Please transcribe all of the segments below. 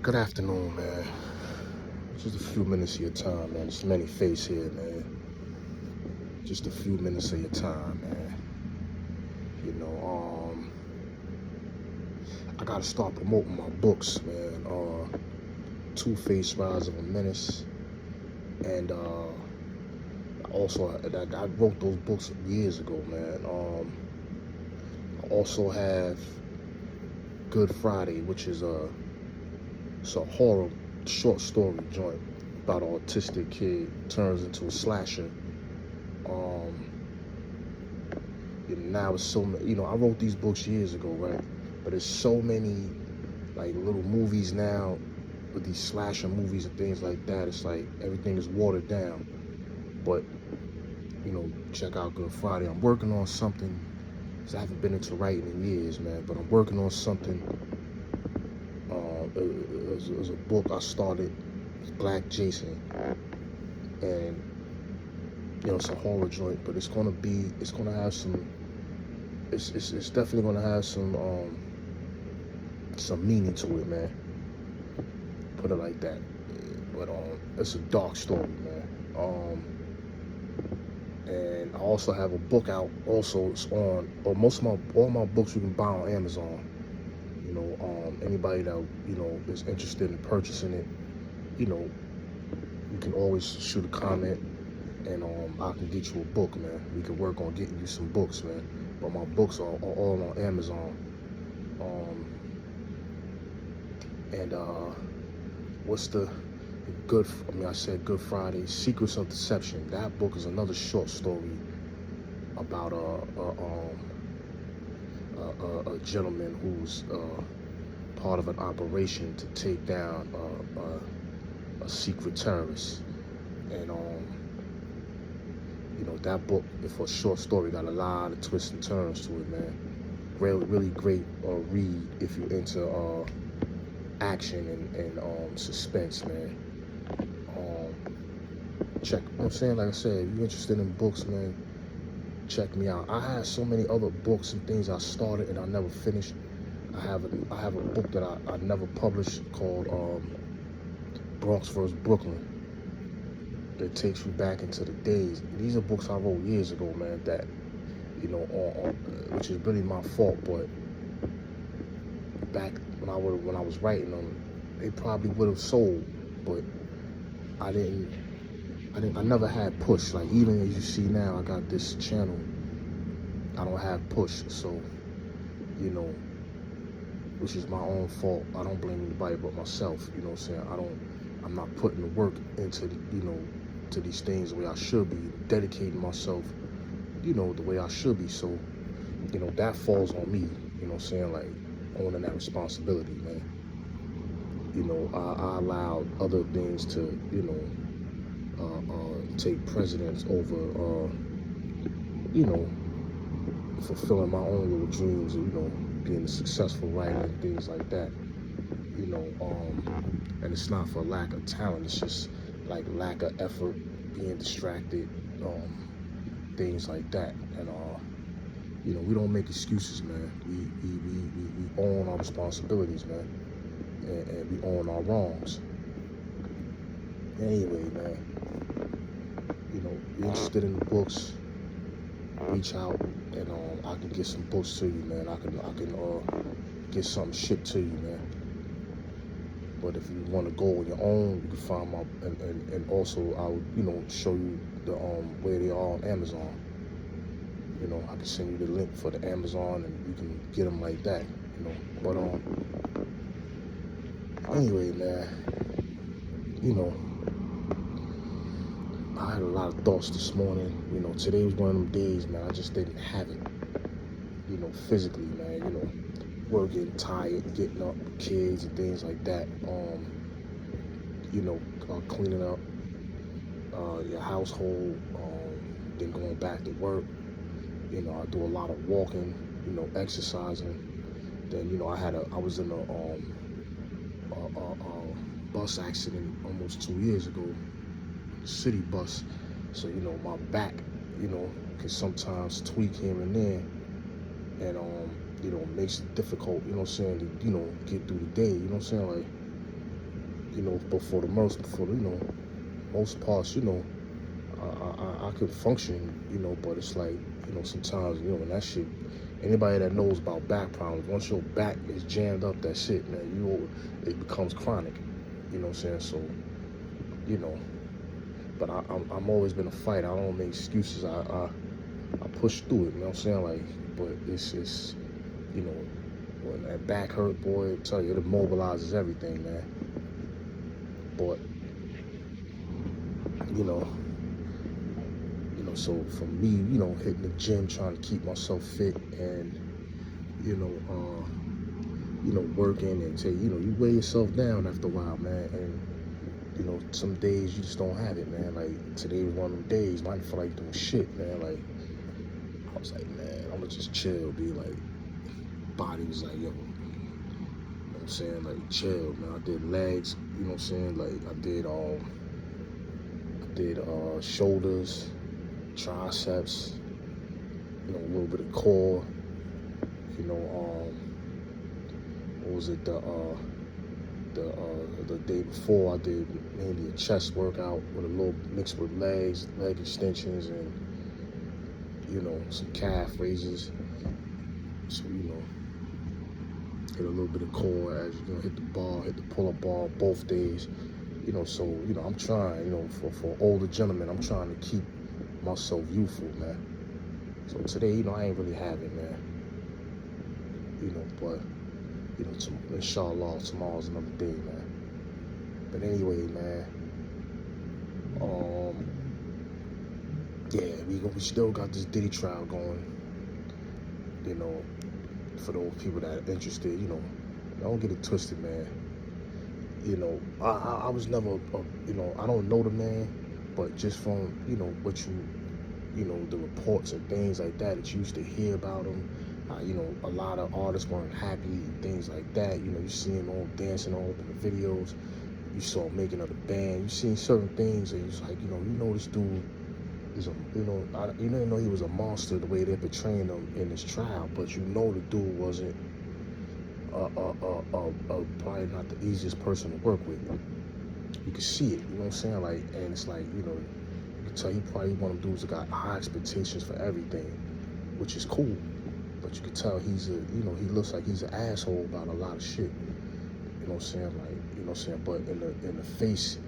Good afternoon, man. Just a few minutes of your time, man. There's many faces here, man. Just a few minutes of your time, man. You know, I gotta start promoting my books, man. Two-Face, Rise of a Menace, and I wrote those books years ago, man. I also have Good Friday, which is it's a horror short story joint about an autistic kid turns into a slasher. Now it's so many, I wrote these books years ago, right? But there's so many like little movies now with these slasher movies and things like that. It's like everything is watered down. But check out Good Friday. I'm working on something. I haven't been into writing in years, man. But I'm working on something. It was a book I started, Black Jason, and it's a horror joint, but it's gonna have some. It's definitely gonna have some meaning to it, man. Put it like that. But it's a dark story, man. And I also have a book out. Also, it's on. Or all my books you can buy on Amazon. Anybody that is interested in purchasing it, you can always shoot a comment, and I can get you a book, man. We can work on getting you some books, man. But my books are all on Amazon. And what's the good? I said Good Friday. Secrets of Deception. That book is another short story about a gentleman who's part of an operation to take down a secret terrorist. And that book, for a short story, got a lot of twists and turns to it, man. Really great read if you're into action and suspense, man. Check, you know what I'm saying? Like I said, if you're interested in books, man, check me out. I had so many other books and things I started and I never finished. I have a book that I never published called Bronx vs. Brooklyn. That takes you back into the days. These are books I wrote years ago, man, that, which is really my fault, but back when I was writing them, they probably would have sold, but I never had push. Like, even as you see now, I got this channel, I don't have push, so, which is my own fault. I don't blame anybody but myself, you know what I'm saying? I'm not putting the work into, to these things the way I should be, dedicating myself, the way I should be. So, that falls on me, you know what I'm saying? Like, owning that responsibility, man. I allowed other things to, take precedence over, fulfilling my own little dreams, being a successful writer and things like that. And it's not for lack of talent, it's just like lack of effort, being distracted, things like that. And we don't make excuses, man. We own our responsibilities, man, and we own our wrongs. Anyway, man, you're interested in the books, reach out, and I can get some books to you, man. I can get something shipped to you, man. But if you want to go on your own, you can find my and also I'll show you the where they are on Amazon. I can send you the link for the Amazon, and you can get them like that. But anyway, man, I had a lot of thoughts this morning. Today was one of them days, man. I just didn't have it. Physically, man. Working, tired, getting up, kids and things like that. Cleaning up your household, then going back to work. I do a lot of walking, exercising. Then, I was in a bus accident almost 2 years ago, city bus. So, my back, can sometimes tweak here and there. And, makes it difficult, to, get through the day, but for the most parts, I could function, but it's like, sometimes, and that shit, anybody that knows about back problems, once your back is jammed up, that shit, man, it becomes chronic, you know what I'm saying? So, you know, but I'm always been a fighter. I don't make excuses. I push through it, you know what I'm saying? Like, but it's, when that back hurt, boy, I tell you, it immobilizes everything, man. But, you know, so for me, hitting the gym, trying to keep myself fit, and you know, working and take, you weigh yourself down after a while, man. And some days you just don't have it, man. Like today was one of them days, I didn't feel like doing shit, man. Like I was like, man, I'm gonna just chill, be like, body was like, yo, you know what I'm saying, like chill, man. I did legs, you know what I'm saying, like I did shoulders, triceps, a little bit of core, what was it, the day before I did mainly a chest workout with a little mixed with leg extensions, and some calf raises. So hit a little bit of core as hit the pull-up bar both days. So I'm trying, for older gentlemen, I'm trying to keep myself youthful, man. So today, I ain't really have it, man. But inshallah, tomorrow's another day, man. But anyway, man, yeah, we still got this Diddy trial going. For those people that are interested, don't get it twisted, man. I was never, I don't know the man, but just from, what the reports and things like that you used to hear about him, a lot of artists weren't happy and things like that. You see him all dancing all up in the videos. You saw him making of the band. You seen certain things, and it's like, this dude is you didn't know he was a monster the way they're portraying him in this trial, but the dude wasn't probably not the easiest person to work with. You can see it, you know what I'm saying? Like, and it's like, you can tell he probably one of them dudes that got high expectations for everything, which is cool. But you can tell he's he looks like he's an asshole about a lot of shit. You know what I'm saying? Like, you know what I'm saying? But in the face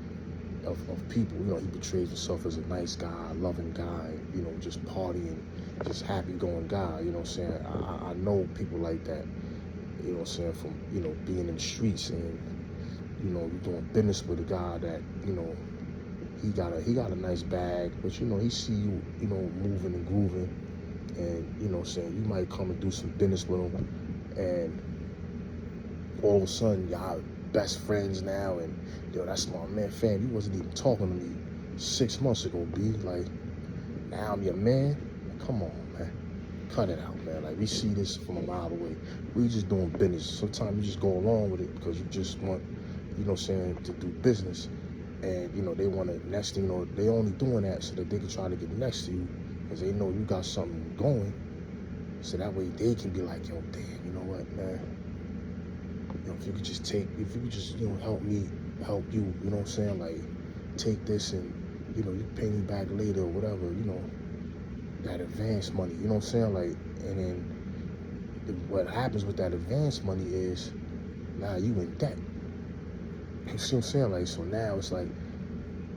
of people, he portrays himself as a nice guy, loving guy, just partying, just happy-going guy, you know what I'm saying? I know people like that, you know what I'm saying, from, being in the streets, and, you're doing business with a guy that, he got a nice bag, but, he see you, moving and grooving, and, you know what I'm saying, you might come and do some business with him, and all of a sudden, y'all best friends now, and that's my man, fam. You wasn't even talking to me 6 months ago, B. Like, now I'm your man. Come on, man. Cut it out, man. Like, we see this from a mile away. We just doing business. Sometimes you just go along with it because you just want, to do business. And, they want to, next thing they only doing that so that they can try to get next to you because they know you got something going. So that way they can be like, yo, damn, you know what, man? If you could just help me, help you, you know what I'm saying? Like, take this and, you pay me back later or whatever, that advance money, you know what I'm saying? Like, and then what happens with that advance money is now you in debt. You see what I'm saying? Like, so now it's like,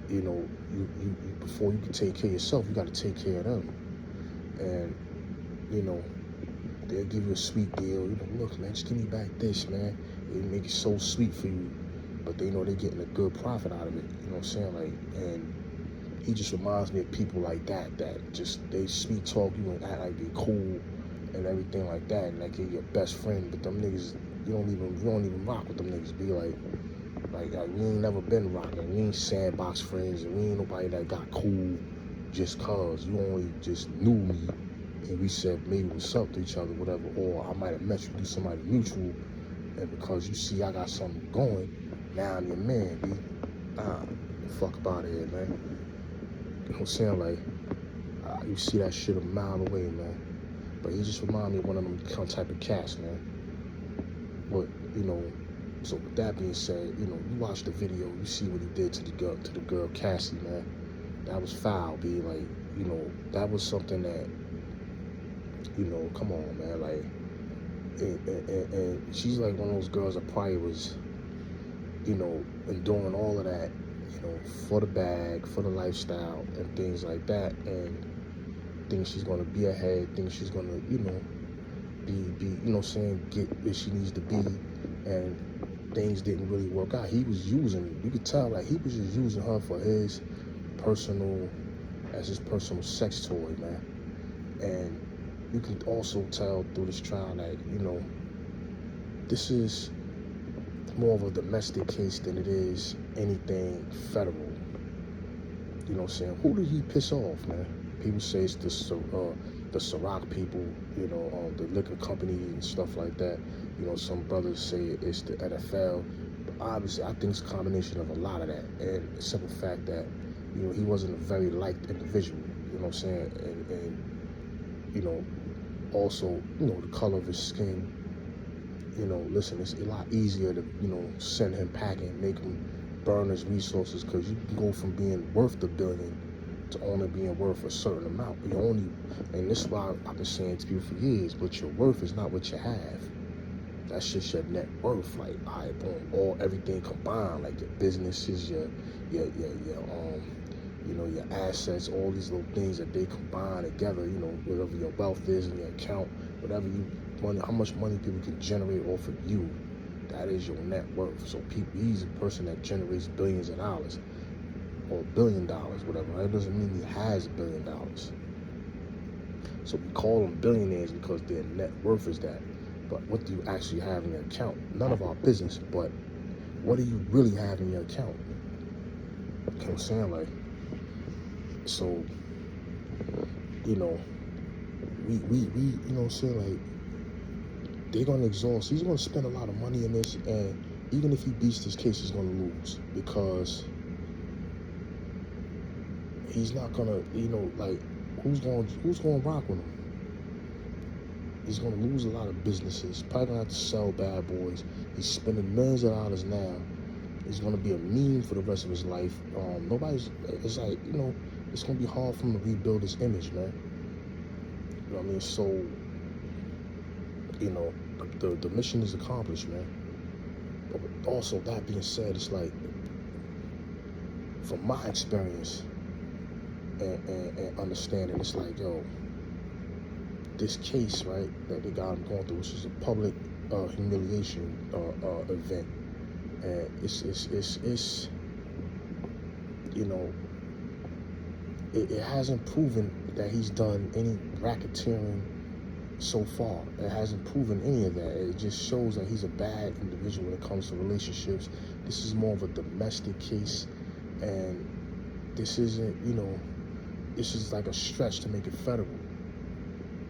you before you can take care of yourself, you got to take care of them. And, they'll give you a sweet deal. Look, man, just give me back this, man. They make it so sweet for you, but they know they're getting a good profit out of it. You know what I'm saying? Like, and he just reminds me of people like that just, they sweet talk you and act like they cool and everything like that, and like you're your best friend. But them niggas, you don't even rock with them niggas. Be like we ain't never been rocking. We ain't sandbox friends, and we ain't nobody that got cool just cause. You only just knew me, and we said maybe what's up to each other, whatever, or I might have met you through somebody mutual, and because you see I got something going, now I'm your man, B. Fuck up out of here, man. You know what I'm saying? Like, you see that shit a mile away, man. But he just remind me of one of them type of cats, man. But, So with that being said, you watch the video, you see what he did to the girl Cassie, man. That was foul, B. Like, that was something that, come on, man. Like, and she's like one of those girls that probably was, enduring all of that, for the bag, for the lifestyle, and things like that, and thinks she's gonna be ahead, thinks she's gonna, get where she needs to be, and things didn't really work out. He was using, you could tell, like, he was just using her for his personal sex toy, man. And you can also tell through this trial that, this is more of a domestic case than it is anything federal. You know what I'm saying? Who did he piss off, man? People say it's the Ciroc people, the liquor companies and stuff like that. Some brothers say it's the NFL. But obviously, I think it's a combination of a lot of that. And the simple fact that, he wasn't a very liked individual. You know what I'm saying? And also, the color of his skin. Listen, it's a lot easier to, send him packing, make him burn his resources, because you can go from being worth $1 billion to only being worth a certain amount. And this is why I've been saying to people for years, but your worth is not what you have. That's just your net worth. Like, all right, boom, everything combined, like your businesses, your assets, all these little things that they combine together, whatever your wealth is in your account, whatever how much money people can generate off of you, that is your net worth. So he's a person that generates billions of dollars, or $1 billion, whatever. That doesn't mean he has $1 billion. So we call them billionaires because their net worth is that. But what do you actually have in your account? None of our business, but what do you really have in your account? You know what I'm saying? Like, so, we you know what I'm saying? Like, they're going to exhaust. He's going to spend a lot of money in this, and even if he beats this case, he's going to lose, because he's not going to, like, who's going to rock with him? He's going to lose a lot of businesses. Probably going to have to sell Bad Boys. He's spending millions of dollars now. He's going to be a meme for the rest of his life. It's like, it's going to be hard for him to rebuild his image, man. You know what I mean? So, the mission is accomplished, man. But also, that being said, it's like, from my experience and understanding, it's like, this case, right, that they got him going through, which is a public humiliation event, and it's it hasn't proven that he's done any racketeering so far. It hasn't proven any of that. It just shows that he's a bad individual when it comes to relationships. This is more of a domestic case, and this isn't, this is like a stretch to make it federal.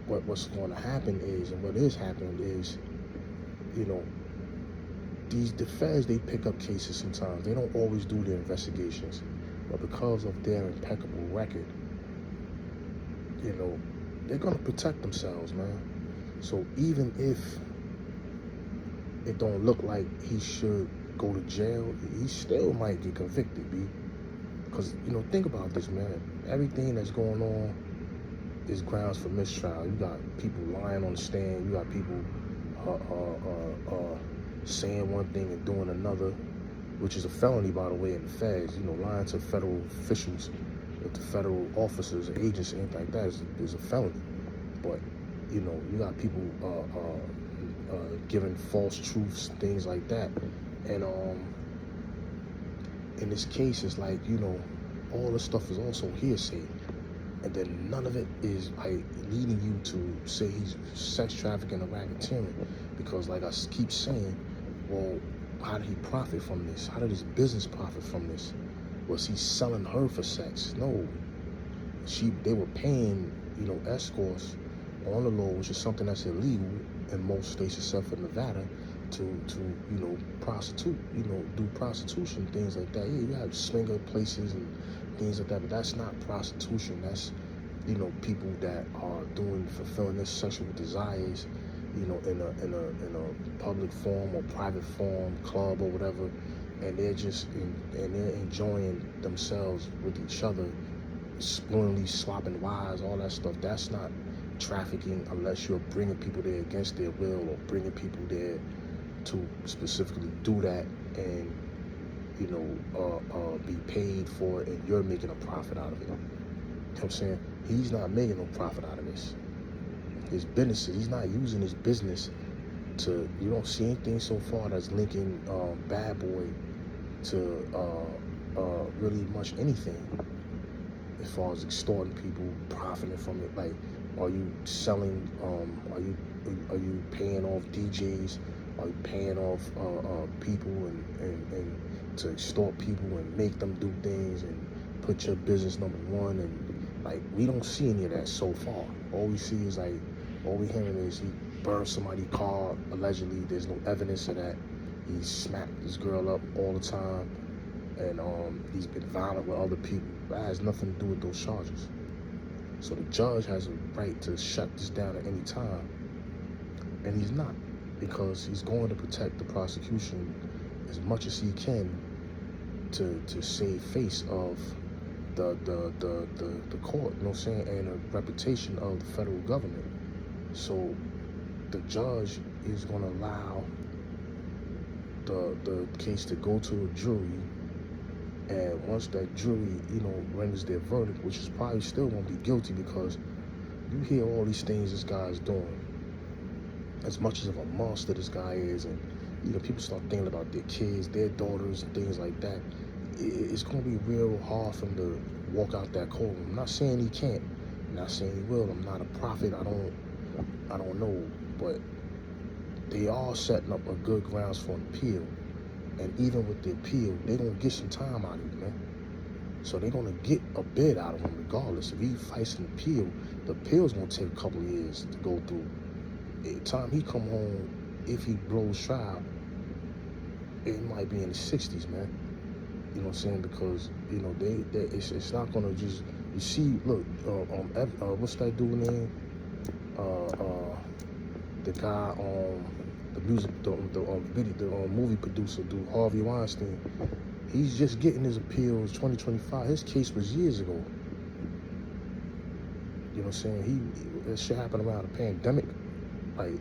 What's going to happen is, and what is happening is, the feds, they pick up cases sometimes. They don't always do their investigations, but because of their impeccable record, they're going to protect themselves, man. So even if it don't look like he should go to jail, he still might get convicted, B. Because, think about this, man. Everything that's going on is grounds for mistrial. You got people lying on the stand. You got people saying one thing and doing another, which is a felony, by the way, in the feds. Lying to federal officials, with the federal officers and agents and anything like that is a felony. But, you got people giving false truths, things like that. And in this case, it's like, all this stuff is also hearsay. And then none of it is like leading you to say he's sex trafficking or racketeering, because, like I keep saying, well, how did he profit from this? How did his business profit from this? Was he selling her for sex? No. They were paying, escorts on the law, which is something that's illegal in most states except for Nevada, to prostitute, do prostitution, things like that. Yeah, you have swinger places and things like that, but that's not prostitution. That's, people that are fulfilling their sexual desires in a public forum or private forum, club or whatever, and they're enjoying themselves with each other, spoonily swapping wives, all that stuff. That's not trafficking unless you're bringing people there against their will, or bringing people there to specifically do that and be paid for it, and you're making a profit out of it. You know what I'm saying? He's not making no profit out of this. His businesses, he's not using his business to, you don't see anything so far that's linking Bad Boy to really much anything as far as extorting people, profiting from it. Like, are you selling, are you paying off DJs? Are you paying off people and to extort people and make them do things and put your business number one? And like, we don't see any of that so far. All we see is like, all we hearing is he burned somebody's car allegedly. There's no evidence of that. He smacked this girl up all the time, and he's been violent with other people. That has nothing to do with those charges. So the judge has a right to shut this down at any time, and he's not, because he's going to protect the prosecution as much as he can to save face of the court, you know what I'm saying, and the reputation of the federal government. So the judge is going to allow the case to go to a jury, and once that jury, renders their verdict, which is probably still going to be guilty, because you hear all these things this guy's doing, as much as of a monster this guy is, and people start thinking about their kids, their daughters, and things like that. It's going to be real hard for him to walk out that courtroom. I'm not saying he can't. I'm not saying he will. I'm not a prophet. I don't know, but they are setting up a good grounds for an appeal. And even with the appeal, they're going to get some time out of him, man. So they're going to get a bid out of him regardless. If he fights an appeal, the appeal's going to take a couple of years to go through. By the time he come home, if he blows trial, it might be in the 60s, man. You know what I'm saying? Because, it's not going to just, you see, look, what's that dude name? The guy the music, the movie producer, dude, Harvey Weinstein. He's just getting his appeals 2025. His case was years ago. You know what I'm saying? That shit happened around the pandemic. Like,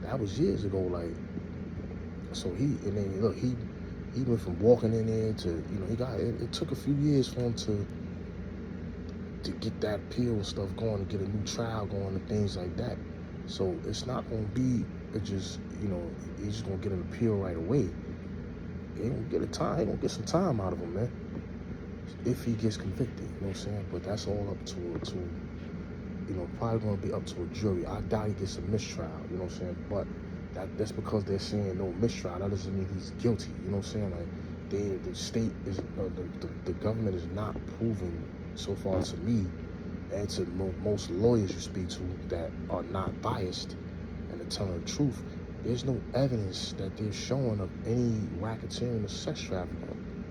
that was years ago. Like, so he went from walking in there to, it took a few years for him to get that appeal and stuff going, to get a new trial going and things like that. So it's not going to be just, he's just going to get an appeal right away. He ain't going to get some time out of him, man, if he gets convicted, you know what I'm saying? But that's all up to probably going to be up to a jury. I doubt he gets a mistrial, you know what I'm saying? But that's because they're saying no mistrial. That doesn't mean he's guilty, you know what I'm saying? Like, the state is, the government is not proving, so far to me, and to most lawyers you speak to that are not biased and are telling the truth, there's no evidence that they're showing of any racketeering or sex trafficking.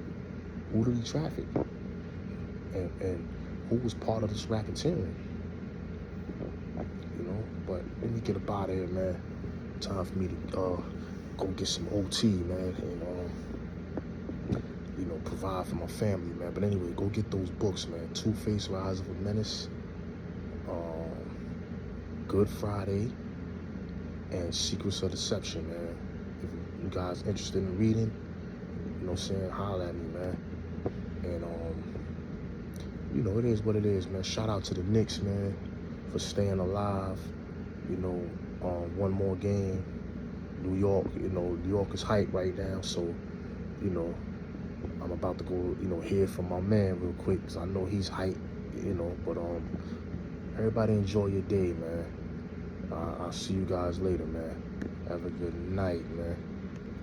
Who did he traffic? And who was part of this racketeering? But let me get up out of here, man. Time for me to go get some OT, man, and provide for my family, man. But anyway, go get those books, man. Two-Face, Rise of a Menace, Good Friday, and Secrets of Deception, man. If you guys interested in reading, you know what I'm saying, holler at me, man. And it is what it is, man. Shout out to the Knicks, man, for staying alive. One more game. New York is hype right now, so I'm about to go hear from my man real quick, because I know he's hype, but everybody enjoy your day, man. I'll see you guys later, man. Have a good night, man.